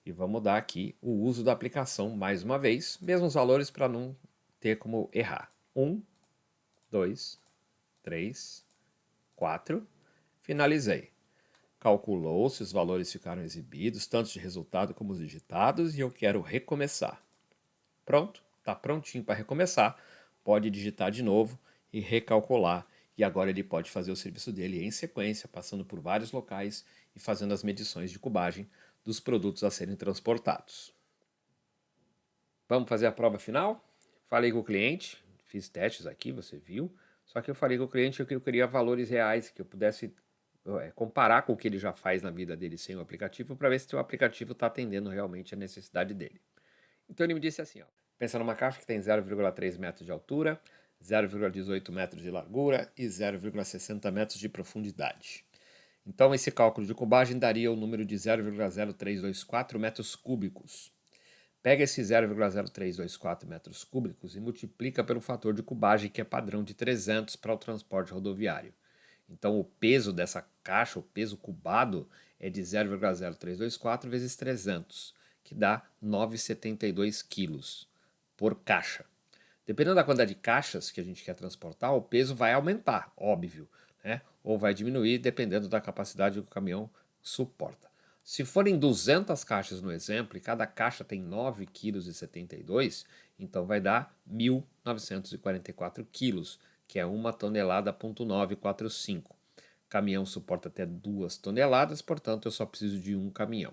e vamos dar aqui o uso da aplicação mais uma vez, mesmos valores para não ter como errar. 1, 2, 3, 4, finalizei. Calculou se os valores ficaram exibidos, tanto de resultado como os digitados, e eu quero recomeçar. Pronto, está prontinho para recomeçar. Pode digitar de novo e recalcular. E agora ele pode fazer o serviço dele em sequência, passando por vários locais e fazendo as medições de cubagem dos produtos a serem transportados. Vamos fazer a prova final? Falei com o cliente, fiz testes aqui, você viu. Só que eu falei com o cliente que eu queria valores reais, que eu pudesse comparar com o que ele já faz na vida dele sem o aplicativo, para ver se o aplicativo está atendendo realmente a necessidade dele. Então ele me disse assim, ó, pensa numa caixa que tem 0,3 metros de altura, 0,18 metros de largura e 0,60 metros de profundidade. Então esse cálculo de cubagem daria o número de 0,0324 metros cúbicos. Pega esse 0,0324 metros cúbicos e multiplica pelo fator de cubagem, que é padrão de 300 para o transporte rodoviário. Então, o peso dessa caixa, o peso cubado, é de 0,0324 vezes 300, que dá 9,72 quilos por caixa. Dependendo da quantidade de caixas que a gente quer transportar, o peso vai aumentar, óbvio, né? Ou vai diminuir, dependendo da capacidade que o caminhão suporta. Se forem 200 caixas no exemplo, e cada caixa tem 9,72 kg, então vai dar 1.944 quilos, que é 1 tonelada, 945. Caminhão suporta até 2 toneladas, portanto eu só preciso de um caminhão.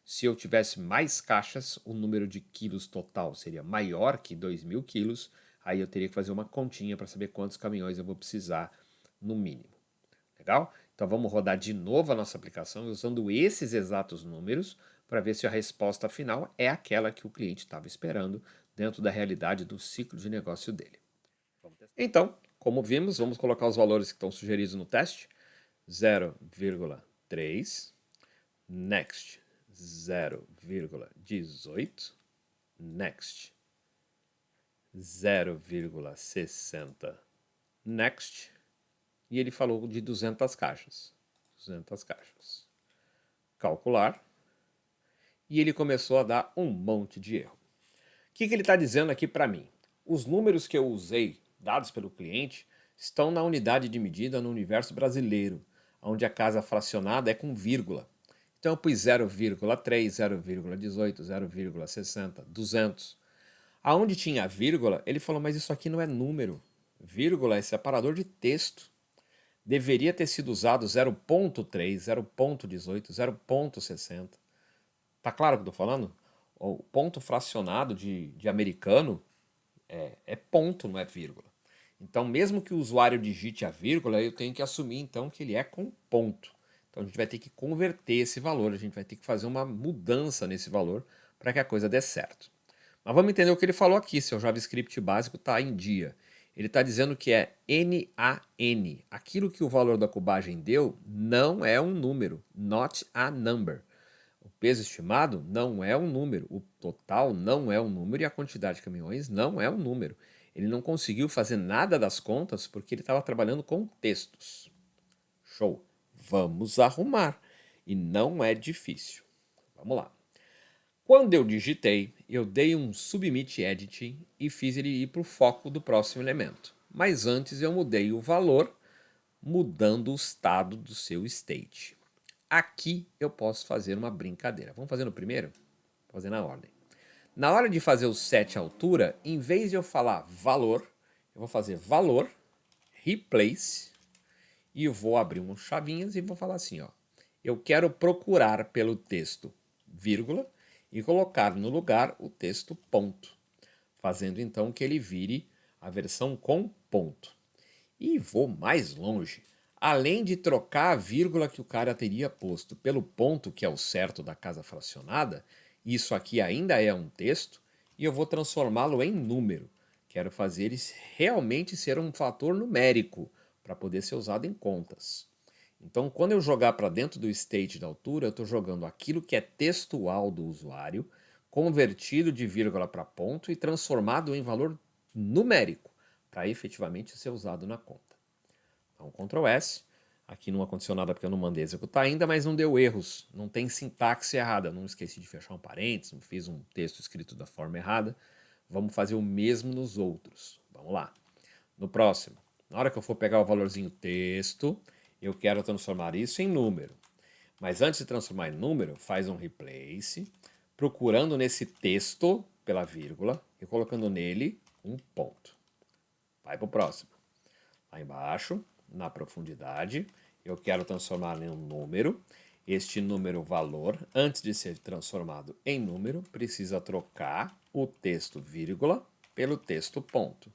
Se eu tivesse mais caixas, o número de quilos total seria maior que 2.000 quilos, aí eu teria que fazer uma continha para saber quantos caminhões eu vou precisar no mínimo. Legal? Então vamos rodar de novo a nossa aplicação usando esses exatos números para ver se a resposta final é aquela que o cliente estava esperando dentro da realidade do ciclo de negócio dele. Então, como vimos, vamos colocar os valores que estão sugeridos no teste. 0,3, next 0,18, next 0,60, next, e ele falou de 200 caixas. 200 caixas. Calcular. E ele começou a dar um monte de erro. O que ele está dizendo aqui para mim? Os números que eu usei, dados pelo cliente, estão na unidade de medida no universo brasileiro, onde a casa fracionada é com vírgula. Então eu pus 0,3, 0,18, 0,60, 200. Aonde tinha vírgula, ele falou, mas isso aqui não é número. Vírgula é separador de texto. Deveria ter sido usado 0,3, 0,18, 0,60. Tá claro o que eu tô falando? O ponto fracionado de americano é ponto, não é vírgula. Então, mesmo que o usuário digite a vírgula, eu tenho que assumir então que ele é com ponto. Então a gente vai ter que converter esse valor, a gente vai ter que fazer uma mudança nesse valor para que a coisa dê certo. Mas vamos entender o que ele falou aqui, se o JavaScript básico está em dia. Ele está dizendo que é NaN. Aquilo que o valor da cubagem deu não é um número, not a number. O peso estimado não é um número, o total não é um número e a quantidade de caminhões não é um número. Ele não conseguiu fazer nada das contas porque ele estava trabalhando com textos. Show! Vamos arrumar. E não é difícil. Vamos lá. Quando eu digitei, eu dei um submit editing e fiz ele ir para o foco do próximo elemento. Mas antes eu mudei o valor, mudando o estado do seu state. Aqui eu posso fazer uma brincadeira. Vamos fazer no primeiro? Vou fazer na ordem. Na hora de fazer o set altura, em vez de eu falar valor, eu vou fazer valor, replace, e eu vou abrir umas chavinhas e vou falar assim, ó. Eu quero procurar pelo texto vírgula e colocar no lugar o texto ponto, fazendo então que ele vire a versão com ponto. E vou mais longe. Além de trocar a vírgula que o cara teria posto pelo ponto, que é o certo da casa fracionada, isso aqui ainda é um texto, e eu vou transformá-lo em número. Quero fazer ele realmente ser um fator numérico, para poder ser usado em contas. Então, quando eu jogar para dentro do state da altura, eu estou jogando aquilo que é textual do usuário, convertido de vírgula para ponto e transformado em valor numérico, para efetivamente ser usado na conta. Então, Ctrl S. Aqui não aconteceu nada porque eu não mandei executar ainda, mas não deu erros. Não tem sintaxe errada. Não esqueci de fechar um parênteses, não fiz um texto escrito da forma errada. Vamos fazer o mesmo nos outros. Vamos lá. No próximo, na hora que eu for pegar o valorzinho texto, eu quero transformar isso em número. Mas antes de transformar em número, faz um replace, procurando nesse texto pela vírgula e colocando nele um ponto. Vai para o próximo. Lá embaixo, na profundidade, eu quero transformar em um número. Este número valor, antes de ser transformado em número, precisa trocar o texto vírgula pelo texto ponto.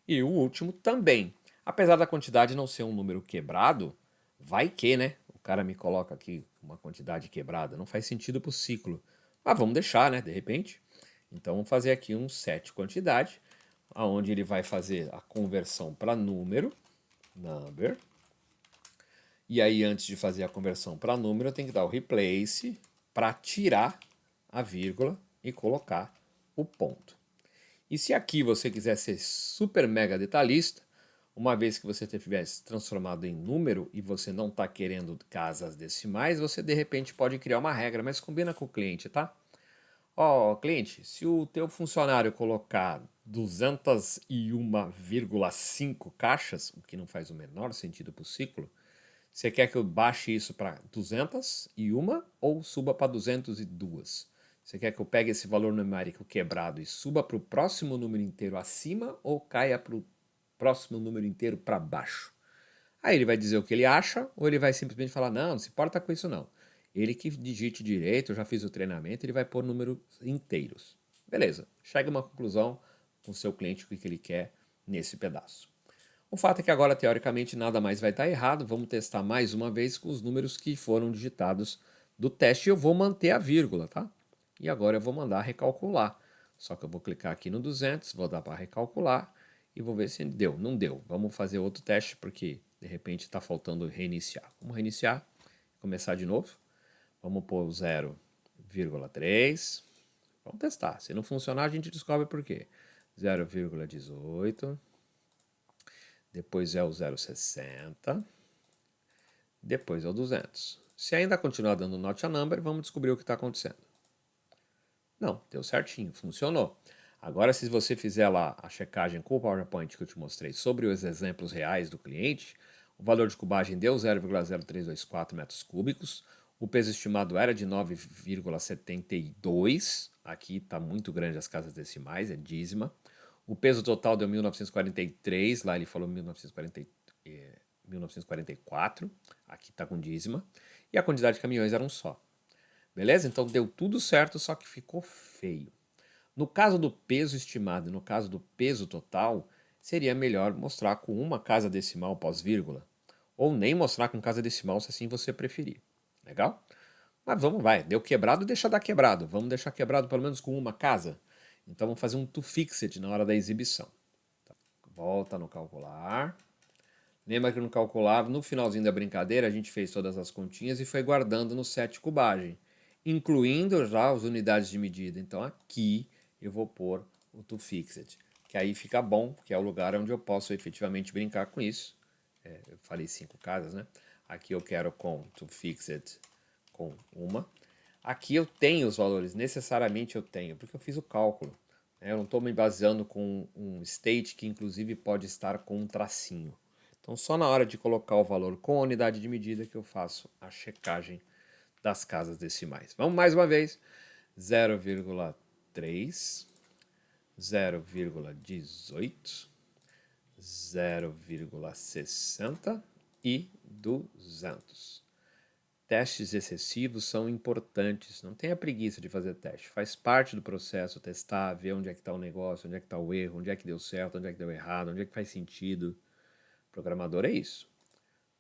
E o último também. Apesar da quantidade não ser um número quebrado, vai que, né? O cara me coloca aqui uma quantidade quebrada. Não faz sentido para o ciclo. Mas vamos deixar, né? De repente. Então vamos fazer aqui um set quantidade, onde ele vai fazer a conversão para número, number. E aí, antes de fazer a conversão para número, eu tenho que dar o replace para tirar a vírgula e colocar o ponto. E se aqui você quiser ser super mega detalhista, uma vez que você tivesse transformado em número e você não está querendo casas decimais, você de repente pode criar uma regra, mas combina com o cliente, tá? Ó, cliente, se o teu funcionário colocar 201,5 caixas, o que não faz o menor sentido para o ciclo, você quer que eu baixe isso para 201 ou suba para 202? Você quer que eu pegue esse valor numérico quebrado e suba para o próximo número inteiro acima ou caia para o próximo número inteiro para baixo? Aí ele vai dizer o que ele acha ou ele vai simplesmente falar, não se importa com isso não. Ele que digite direito, eu já fiz o treinamento, ele vai pôr números inteiros. Beleza, chega a uma conclusão com o seu cliente, o que ele quer nesse pedaço. O fato é que agora, teoricamente, nada mais vai estar errado. Vamos testar mais uma vez com os números que foram digitados do teste. Eu vou manter a vírgula, tá? E agora eu vou mandar recalcular. Só que eu vou clicar aqui no 200, vou dar para recalcular e vou ver se deu. Não deu. Vamos fazer outro teste porque, de repente, está faltando reiniciar. Vamos reiniciar, começar de novo. Vamos pôr 0,3. Vamos testar. Se não funcionar, a gente descobre por quê. 0,18. Depois é o 0,60, depois é o 200. Se ainda continuar dando not a number, vamos descobrir o que está acontecendo. Não, deu certinho, funcionou. Agora, se você fizer lá a checagem com o PowerPoint que eu te mostrei sobre os exemplos reais do cliente, o valor de cubagem deu 0,0324 metros cúbicos, o peso estimado era de 9,72, aqui está muito grande as casas decimais, é dízima. O peso total deu 1943, lá ele falou 1944, aqui está com dízima, e a quantidade de caminhões era um só. Beleza? Então deu tudo certo, só que ficou feio. No caso do peso estimado e no caso do peso total, seria melhor mostrar com uma casa decimal pós-vírgula, ou nem mostrar com casa decimal se assim você preferir. Legal? Mas vamos, vai, deu quebrado, deixa dar quebrado. Vamos deixar quebrado pelo menos com uma casa. Então vamos fazer um to fix it na hora da exibição. Volta no calcular. Lembra que no calcular, no finalzinho da brincadeira, a gente fez todas as continhas e foi guardando no set cubagem, incluindo já as unidades de medida. Então aqui eu vou pôr o to fix it, que aí fica bom, porque é o lugar onde eu posso efetivamente brincar com isso. Eu falei 5 casas, né? Aqui eu quero com to fix it com uma. Aqui eu tenho os valores, necessariamente eu tenho, porque eu fiz o cálculo. Eu não estou me baseando com um state que inclusive pode estar com um tracinho. Então só na hora de colocar o valor com a unidade de medida que eu faço a checagem das casas decimais. Vamos mais uma vez. 0,3, 0,18, 0,60 e 200. Testes excessivos são importantes. Não tenha preguiça de fazer teste. Faz parte do processo testar, ver onde é que está o negócio, onde é que está o erro, onde é que deu certo, onde é que deu errado, onde é que faz sentido. Programador é isso.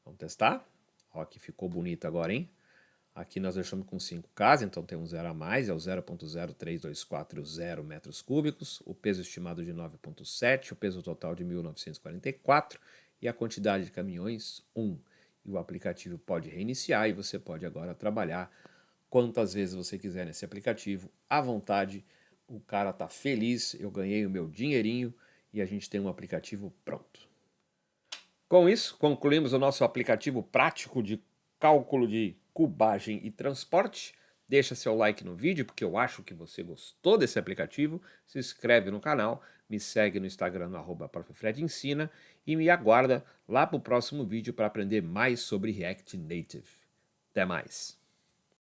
Vamos testar? Ó, aqui ficou bonito agora, hein? Aqui nós deixamos com 5 casas, então tem um zero a mais, é o 0,03240 metros cúbicos, o peso estimado de 9,7, o peso total de 1944 e a quantidade de caminhões 1. E o aplicativo pode reiniciar e você pode agora trabalhar quantas vezes você quiser nesse aplicativo, à vontade. O cara tá feliz, eu ganhei o meu dinheirinho e a gente tem um aplicativo pronto. Com isso, concluímos o nosso aplicativo prático de cálculo de cubagem e transporte. Deixa seu like no vídeo, porque eu acho que você gostou desse aplicativo. Se inscreve no canal, me segue no Instagram no @profFredEnsina e me aguarda lá para o próximo vídeo para aprender mais sobre React Native. Até mais!